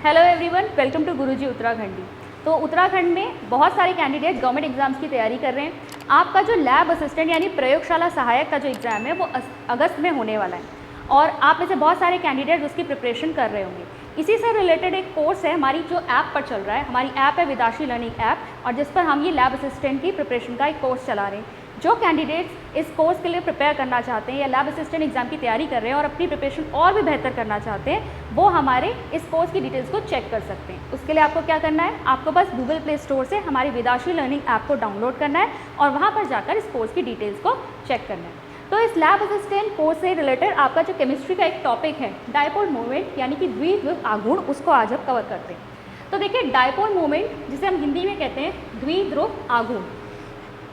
Hello everyone, welcome to गुरुजी उत्तराखंडी। तो उत्तराखंड में बहुत सारे कैंडिडेट गवर्नमेंट एग्जाम्स की तैयारी कर रहे हैं। आपका जो लैब असिस्टेंट यानी प्रयोगशाला सहायक का जो एग्ज़ाम है वो अगस्त में होने वाला है और आप में से बहुत सारे कैंडिडेट उसकी प्रिपरेशन कर रहे होंगे। इसी से रिलेटेड एक कोर्स है हमारी जो ऐप पर चल रहा है। हमारी ऐप है विदाशी लर्निंग ऐप और जिस पर हम ये लैब असिस्टेंट की प्रिपरेशन का एक कोर्स चला रहे हैं। जो कैंडिडेट्स इस कोर्स के लिए प्रिपेयर करना चाहते हैं या लैब असिस्टेंट एग्जाम की तैयारी कर रहे हैं और अपनी प्रिपरेशन और भी बेहतर करना चाहते हैं, वो हमारे इस कोर्स की डिटेल्स को चेक कर सकते हैं। उसके लिए आपको क्या करना है, आपको बस गूगल प्ले स्टोर से हमारी विदाशी लर्निंग ऐप को डाउनलोड करना है और वहाँ पर जाकर इस कोर्स की डिटेल्स को चेक करना है। तो इस लैब असिस्टेंट कोर्स से रिलेटेड आपका जो केमिस्ट्री का एक टॉपिक है डायपोल मोमेंट यानी कि द्विध्रुव आघूर्ण, उसको आज हम कवर करते हैं। तो देखिए, डायपोल मोमेंट जिसे हम हिंदी में कहते हैं द्विध्रुव आघूर्ण।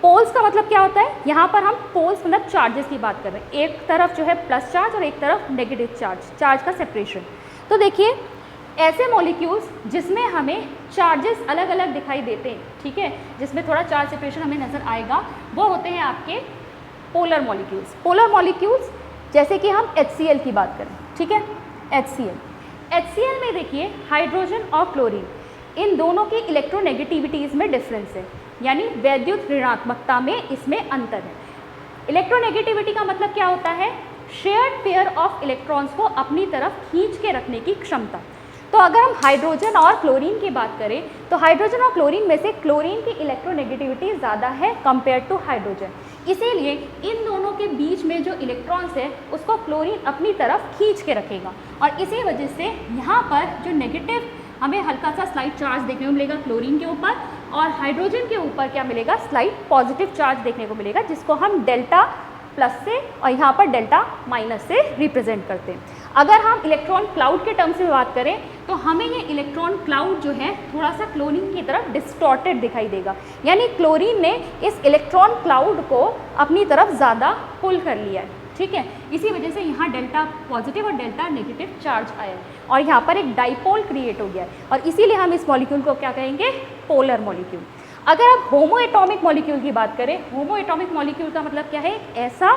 पोल्स का मतलब क्या होता है, यहाँ पर हम पोल्स मतलब चार्जेस की बात कर रहे हैं। एक तरफ जो है प्लस चार्ज और एक तरफ नेगेटिव चार्ज का सेपरेशन। तो देखिए, ऐसे मॉलिक्यूल्स जिसमें हमें चार्जेस अलग अलग दिखाई देते हैं, ठीक है, जिसमें थोड़ा चार्ज सेपरेशन हमें नज़र आएगा, वो होते हैं आपके पोलर मॉलिक्यूल्स। पोलर मॉलिक्यूल्स जैसे कि हम HCl की बात करें, ठीक है, HCl में देखिए हाइड्रोजन और क्लोरीन, इन दोनों की इलेक्ट्रोनेगेटिविटीज़ में डिफरेंस है, यानी वैद्युत ऋणात्मकता में इसमें अंतर है। इलेक्ट्रोनेगेटिविटी का मतलब क्या होता है, शेयर्ड पेयर ऑफ इलेक्ट्रॉन्स को अपनी तरफ खींच के रखने की क्षमता। तो अगर हम हाइड्रोजन और क्लोरीन की बात करें तो हाइड्रोजन और क्लोरीन में से क्लोरीन की इलेक्ट्रोनेगेटिविटी ज़्यादा है कंपेयर टू हाइड्रोजन। इसीलिए इन दोनों के बीच में जो इलेक्ट्रॉन्स है उसको क्लोरीन अपनी तरफ खींच के रखेगा और इसी वजह से यहाँ पर जो नेगेटिव हमें हल्का सा स्लाइड चार्ज देखने को मिलेगा क्लोरीन के ऊपर और हाइड्रोजन के ऊपर क्या मिलेगा, स्लाइड पॉजिटिव चार्ज देखने को मिलेगा, जिसको हम डेल्टा प्लस से और यहाँ पर डेल्टा माइनस से रिप्रेजेंट करते हैं। अगर हम इलेक्ट्रॉन क्लाउड के टर्म्स में बात करें तो हमें ये इलेक्ट्रॉन क्लाउड जो है थोड़ा सा क्लोरीन की तरफ डिस्टॉर्टेड दिखाई देगा, यानी क्लोरीन ने इस इलेक्ट्रॉन क्लाउड को अपनी तरफ ज़्यादा पुल कर लिया है, ठीक है। इसी वजह से यहाँ डेल्टा पॉजिटिव और डेल्टा नेगेटिव चार्ज आया है और यहाँ पर एक डाइपोल क्रिएट हो गया है और इसीलिए हम इस मॉलिक्यूल को क्या कहेंगे, पोलर मॉलिक्यूल। अगर आप होमो एटॉमिक मॉलिक्यूल की बात करें, होमो एटॉमिक मॉलिक्यूल का मतलब क्या है, ऐसा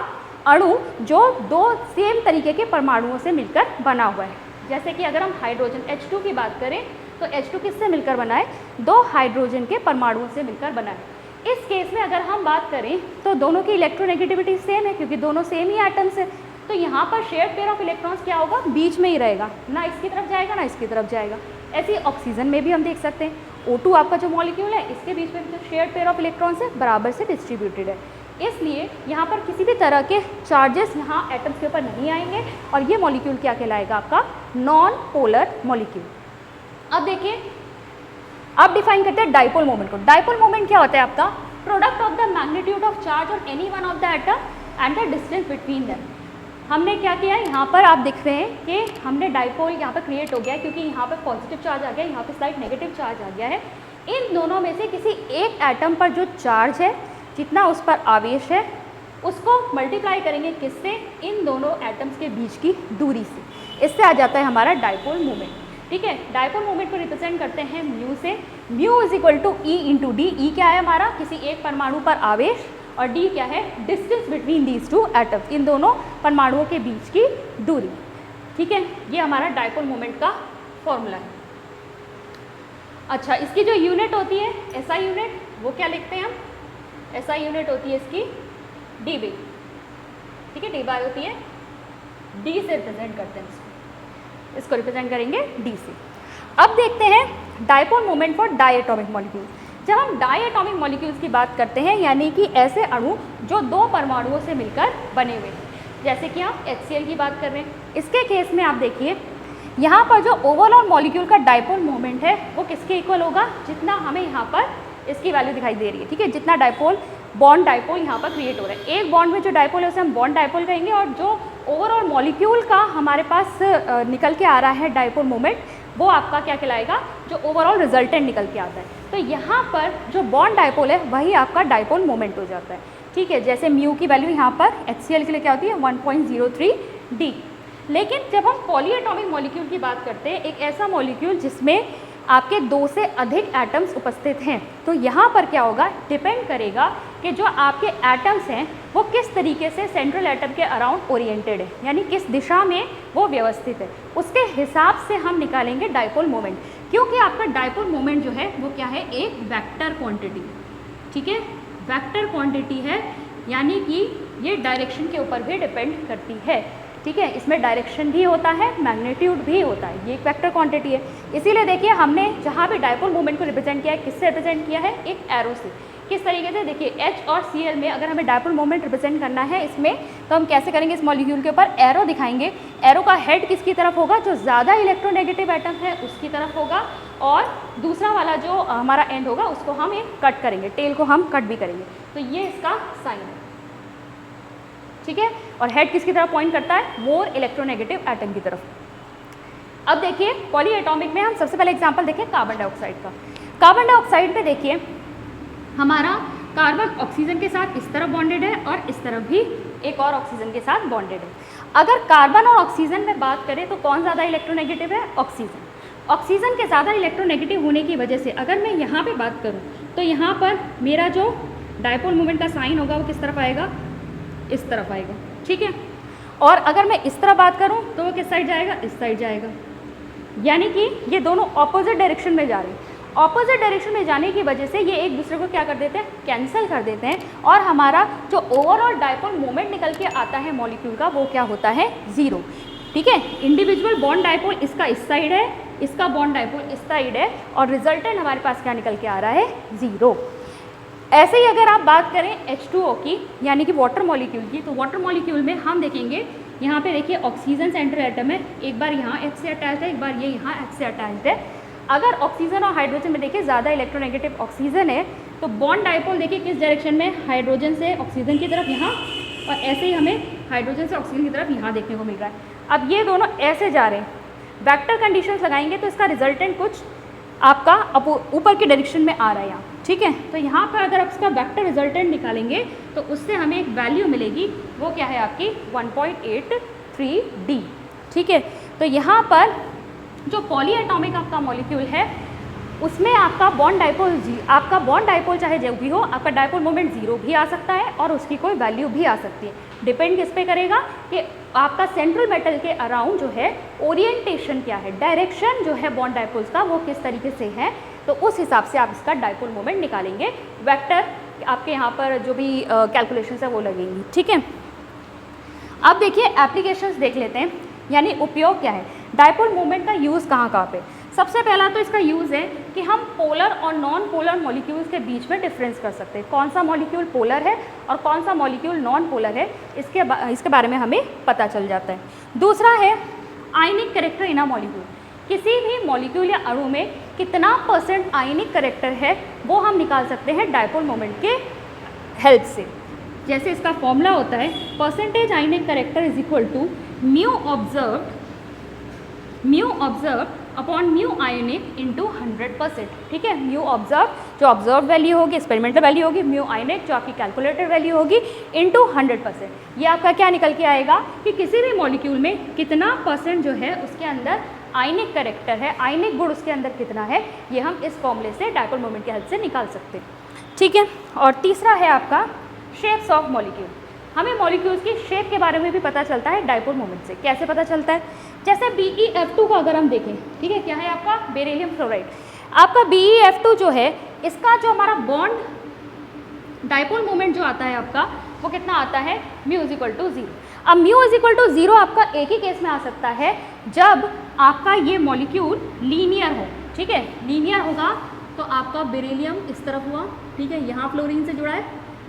अणु जो दो सेम तरीके के परमाणुओं से मिलकर बना हुआ है। जैसे कि अगर हम हाइड्रोजन H2 की बात करें तो H2 किससे मिलकर बना है, दो हाइड्रोजन के परमाणुओं से मिलकर बना है। इस केस में अगर हम बात करें तो दोनों की इलेक्ट्रोनेगेटिविटी सेम है क्योंकि दोनों सेम ही एटम्स है। तो यहाँ पर शेयर्ड पेयर ऑफ इलेक्ट्रॉन्स क्या होगा, बीच में ही रहेगा, ना इसकी तरफ जाएगा ना इसकी तरफ जाएगा। ऐसे ही ऑक्सीजन में भी हम देख सकते हैं, O2 आपका जो मॉलिक्यूल है इसके बीच में जो शेयर्ड पेयर ऑफ इलेक्ट्रॉन्स है बराबर से डिस्ट्रीब्यूटेड है। इसलिए यहाँ पर किसी भी तरह के चार्जेस यहाँ एटम्स के ऊपर नहीं आएंगे और ये मॉलिक्यूल क्या कहलाएगा, आपका नॉन पोलर मॉलिक्यूल। अब देखिए, अब डिफाइन करते हैं डाइपोल मोमेंट को। डाइपोल मोमेंट क्या होता है, आपका product of the magnitude of charge on any one of the atom and the distance between them. हमने क्या किया, यहाँ पर आप देख रहे हैं कि हमने डाइपोल यहाँ पर क्रिएट हो गया है क्योंकि यहाँ पर पॉजिटिव चार्ज आ गया, यहाँ पर स्लाइड नेगेटिव चार्ज आ गया है। इन दोनों में से किसी एक एटम पर जो चार्ज है, जितना उस पर आवेश है, उसको मल्टीप्लाई करेंगे किससे, इन दोनों एटम्स के बीच की दूरी से। इससे आ जाता है हमारा डाइपोल मोमेंट, ठीक है। डाइपोल मोमेंट को रिप्रेजेंट करते हैं म्यू से। Mu is equal to e into d. E क्या है हमारा, किसी एक परमाणु पर आवेश, और डी क्या है, distance between these two atoms, इन दोनों परमाणुओं के बीच की दूरी, ठीक है। ये हमारा डाइपोल मोमेंट का फॉर्मूला है। अच्छा, इसकी जो यूनिट होती है SI यूनिट, वो क्या लिखते हैं हम, SI यूनिट होती है इसकी dB, ठीक है, dB होती है, D से रिप्रेजेंट करते हैं इसको रिप्रेजेंट करेंगे D से। अब देखते हैं dipole moment for diatomic molecule. जब हम डायटोमिक मॉलिक्यूल्स की बात करते हैं, यानी कि ऐसे अणु जो दो परमाणुओं से मिलकर बने हुए हैं, जैसे कि हम HCl की बात कर रहे हैं, इसके केस में आप देखिए यहाँ पर जो ओवरऑल मॉलिक्यूल का डाइपोल मोमेंट है वो किसके इक्वल होगा, जितना हमें यहाँ पर इसकी वैल्यू दिखाई दे रही है, ठीक है, जितना डाइपोल बॉन्ड डाइपोल यहाँ पर क्रिएट हो रहा है। एक बॉन्ड में जो डाइपोल है उसे हम बॉन्ड डाइपोल कहेंगे और जो ओवरऑल मॉलिक्यूल का हमारे पास निकल के आ रहा है डाइपोल मोमेंट, वो आपका क्या कहलाएगा, जो ओवरऑल रिजल्टेंट निकल के आता है। तो यहाँ पर जो बॉन्ड डाइपोल है वही आपका डाइपोल मोमेंट हो जाता है, ठीक है। जैसे म्यू की वैल्यू यहाँ पर HCl के लिए क्या होती है, 1.03 D। लेकिन जब हम पॉलीएटॉमिक मॉलिक्यूल की बात करते हैं, एक ऐसा मॉलिक्यूल जिसमें आपके दो से अधिक एटम्स उपस्थित हैं, तो यहाँ पर क्या होगा, डिपेंड करेगा कि जो आपके एटम्स हैं वो किस तरीके से सेंट्रल एटम के अराउंड ओरिएंटेड है, यानी किस दिशा में वो व्यवस्थित है, उसके हिसाब से हम निकालेंगे डायपोल मोमेंट। क्योंकि आपका डायपोल मोमेंट जो है वो क्या है, एक वेक्टर क्वांटिटी, ठीक है, वेक्टर क्वांटिटी है, यानी कि ये डायरेक्शन के ऊपर भी डिपेंड करती है, ठीक है। इसमें डायरेक्शन भी होता है, मैग्नीट्यूड भी होता है, ये एक वेक्टर क्वांटिटी है। इसीलिए देखिए हमने जहाँ भी डायपोल मोमेंट को रिप्रेजेंट किया है, किससे रिप्रेजेंट किया है, एक एरो से। किस तरीके से, देखिए H और Cl में अगर हमें डायपोल मोमेंट रिप्रेजेंट करना है इसमें, तो हम कैसे करेंगे, इस मॉलिक्यूल के ऊपर एरो दिखाएंगे। एरो का हेड किसकी तरफ होगा, जो ज़्यादा इलेक्ट्रोनेगेटिव एटम है उसकी तरफ होगा, और दूसरा वाला जो हमारा एंड होगा उसको हम एक कट करेंगे, टेल को हम कट भी करेंगे। तो ये इसका साइन है, ठीक है। और हेड किसकी तरफ पॉइंट करता है, मोर इलेक्ट्रोनेगेटिव एटम की तरफ। अब देखिए पॉली एटॉमिक में हम सबसे पहले एग्जांपल देखें कार्बन डाइऑक्साइड का। कार्बन डाइऑक्साइड पे देखिए हमारा कार्बन ऑक्सीजन के साथ इस तरफ बॉन्डेड है और इस तरफ भी एक और ऑक्सीजन के साथ बॉन्डेड है। अगर कार्बन और ऑक्सीजन में बात करें तो कौन ज़्यादा इलेक्ट्रोनेगेटिव है, ऑक्सीजन। ऑक्सीजन के ज़्यादा इलेक्ट्रोनेगेटिव होने की वजह से अगर मैं यहाँ पे बात करूँ तो यहाँ पर मेरा जो डायपोल मोमेंट का साइन होगा वो किस तरफ आएगा, इस तरफ आएगा, ठीक है। और अगर मैं इस तरफ बात करूं तो वो किस साइड जाएगा, इस साइड जाएगा, यानी कि ये दोनों ऑपोजिट डायरेक्शन में जा रहे हैं। ऑपोजिट डायरेक्शन में जाने की वजह से ये एक दूसरे को क्या कर देते हैं, कैंसिल कर देते हैं, और हमारा जो ओवरऑल डायपोल मोमेंट निकल के आता है मॉलिक्यूल का वो क्या होता है, ज़ीरो, ठीक है। इंडिविजुअल बॉन्ड डायपोल इसका इस साइड है, इसका बॉन्ड डायपोल इस साइड है, और रिजल्टेंट हमारे पास क्या निकल के आ रहा है, ज़ीरो। ऐसे ही अगर आप बात करें H2O की, यानी कि वाटर मॉलिक्यूल की, तो वाटर मॉलिक्यूल में हम देखेंगे यहाँ पे देखिए ऑक्सीजन सेंट्रल एटम है, एक बार यहाँ H से अटैच्ड है, एक बार ये यहाँ H से अटैच्ड है। अगर ऑक्सीजन और हाइड्रोजन में देखिए ज़्यादा इलेक्ट्रोनेगेटिव ऑक्सीजन है, तो बॉन्ड डायपोल देखिए किस डायरेक्शन में, हाइड्रोजन से ऑक्सीजन की तरफ यहाँ, और ऐसे ही हमें हाइड्रोजन से ऑक्सीजन की तरफ यहाँ देखने को मिल रहा है। अब ये दोनों ऐसे जा रहे हैं, वेक्टर कंडीशंस लगाएंगे तो इसका रिजल्टेंट कुछ आपका ऊपर की डायरेक्शन में आ रहा है यहाँ, ठीक है। तो यहाँ पर अगर आप इसका वेक्टर रिजल्टेंट निकालेंगे तो उससे हमें एक वैल्यू मिलेगी, वो क्या है आपकी 1.83D, ठीक है। तो यहाँ पर जो पॉली एटॉमिक आपका मॉलिक्यूल है उसमें आपका बॉन्ड डायपोल चाहे जो भी हो, आपका डायपोल मोमेंट ज़ीरो भी आ सकता है और उसकी कोई वैल्यू भी आ सकती है। डिपेंड किस पे करेगा कि आपका सेंट्रल मेटल के अराउंड जो है ओरिएंटेशन क्या है, डायरेक्शन जो है बॉन्ड डायपोल्स का वो किस तरीके से है, तो उस हिसाब से आप इसका डायपोल मोमेंट निकालेंगे। वेक्टर आपके यहाँ पर जो भी कैलकुलेशंस है वो लगेंगी, ठीक है। अब देखिए एप्लीकेशंस देख लेते हैं, यानी उपयोग क्या है, डायपोल मोमेंट का यूज़ कहाँ पे। सबसे पहला तो इसका यूज़ है कि हम पोलर और नॉन पोलर मॉलिक्यूल्स के बीच में डिफरेंस कर सकते हैं, कौन सा मॉलिक्यूल पोलर है और कौन सा मॉलिक्यूल नॉन पोलर है, इसके बारे में हमें पता चल जाता है। दूसरा है आयनिक कैरेक्टर इन अ मॉलिक्यूल, किसी भी मॉलिक्यूल या अणु में कितना % आयनिक कैरेक्टर है वो हम निकाल सकते हैं डायपोल मोमेंट के हेल्प से। जैसे इसका फॉर्मूला होता है percentage ionic character is equal to mu observe upon mu ionic into 100%, ठीक है। म्यू ऑब्जर्व जो ऑब्जर्व वैल्यू होगी, एक्सपेरिमेंटल वैल्यू होगी, म्यू आयनिक जो आपकी कैलकुलेटेड वैल्यू होगी इंटू 100%। ये आपका क्या निकल के आएगा कि किसी भी मॉलिक्यूल में कितना % जो है उसके अंदर आयनिक कैरेक्टर है, आयनिक गुण उसके अंदर कितना है, ये हम इस फॉर्मूले से डायपोल मोमेंट की हेल्प से निकाल सकते हैं, ठीक है। और तीसरा है आपका शेप्स ऑफ मॉलिक्यूल। हमें मॉलिक्यूल्स की शेप के बारे में भी पता चलता है डायपोल मोमेंट से। कैसे पता चलता है, जैसे BeF2 को अगर हम देखें, ठीक है, क्या है आपका बेरिलियम फ्लोराइड। आपका BeF2 जो है इसका जो हमारा बॉन्ड डायपोल मोमेंट जो आता है आपका वो कितना आता है, म्यू इज इक्वल टू 0। अब म्यू इज इक्वल टू 0 आपका एक ही केस में आ सकता है जब आपका ये मॉलिक्यूल लीनियर हो, ठीक है। लीनियर होगा तो आपका बेरिलियम इस तरफ हुआ, ठीक है, यहाँ फ्लोरीन से जुड़ा है,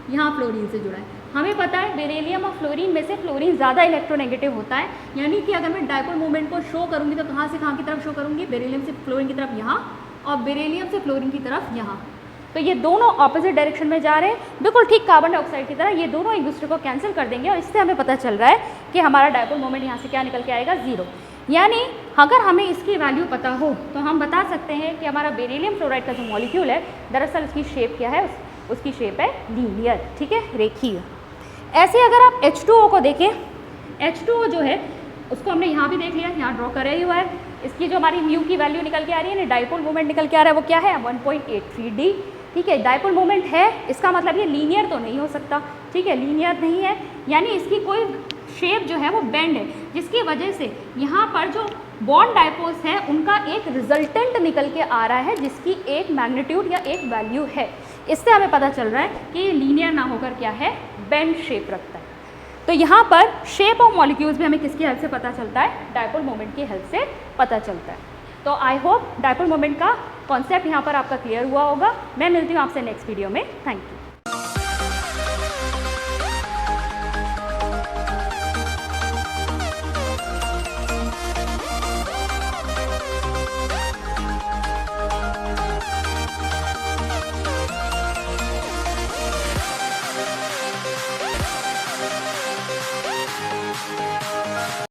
यहाँ फ्लोरीन से जुड़ा है। हमें पता है बेरिलियम और फ्लोरीन में से फ्लोरीन ज़्यादा इलेक्ट्रोनेगेटिव होता है, यानी कि अगर मैं डायपोल मोमेंट को शो करूँगी तो कहाँ से कहाँ की तरफ शो करूँगी, बेरिलियम से फ्लोरीन की तरफ यहाँ और बेरिलियम से फ्लोरीन की तरफ यहाँ। तो ये दोनों ऑपोजिट डायरेक्शन में जा रहे हैं, बिल्कुल ठीक कार्बन डाइऑक्साइड की तरह। ये दोनों एक दूसरे को कैंसिल कर देंगे और इससे हमें पता चल रहा है कि हमारा डायपोल मोमेंट यहाँ से क्या निकल के आएगा, 0। यानी अगर हमें इसकी वैल्यू पता हो तो हम बता सकते हैं कि हमारा बेरिलियम फ्लोराइड का जो मॉलिक्यूल है दरअसल उसकी शेप क्या है, उसकी शेप है लीनियर, ठीक है, रेखीय। ऐसे अगर आप H2O को देखें, H2O जो है उसको हमने यहाँ भी देख लिया, यहाँ ड्रॉ करा ही हुआ है। इसकी जो हमारी म्यू की वैल्यू निकल के आ रही है ना, डायपोल मोमेंट निकल के आ रहा है वो क्या है 1.83D। ठीक है। डाइपोल मोमेंट है, इसका मतलब ये लीनियर तो नहीं हो सकता, ठीक है, लीनियर नहीं है, यानी इसकी कोई शेप जो है वो बेंड है, जिसकी वजह से यहाँ पर जो बॉन्ड डाइपोल्स हैं उनका एक रिजल्टेंट निकल के आ रहा है, जिसकी एक मैग्नीट्यूड या एक वैल्यू है। इससे हमें पता चल रहा है कि ये लीनियर ना होकर क्या है, बेंड शेप रखता है। तो यहाँ पर शेप ऑफ मॉलिक्यूल्स भी हमें किसकी हेल्प से पता चलता है, डाइपोल मोमेंट की हेल्प से पता चलता है। तो आई होप डाइपोल मोमेंट का कॉन्सेप्ट यहाँ पर आपका क्लियर हुआ होगा। मैं मिलती हूँ आपसे नेक्स्ट वीडियो में। Thank you.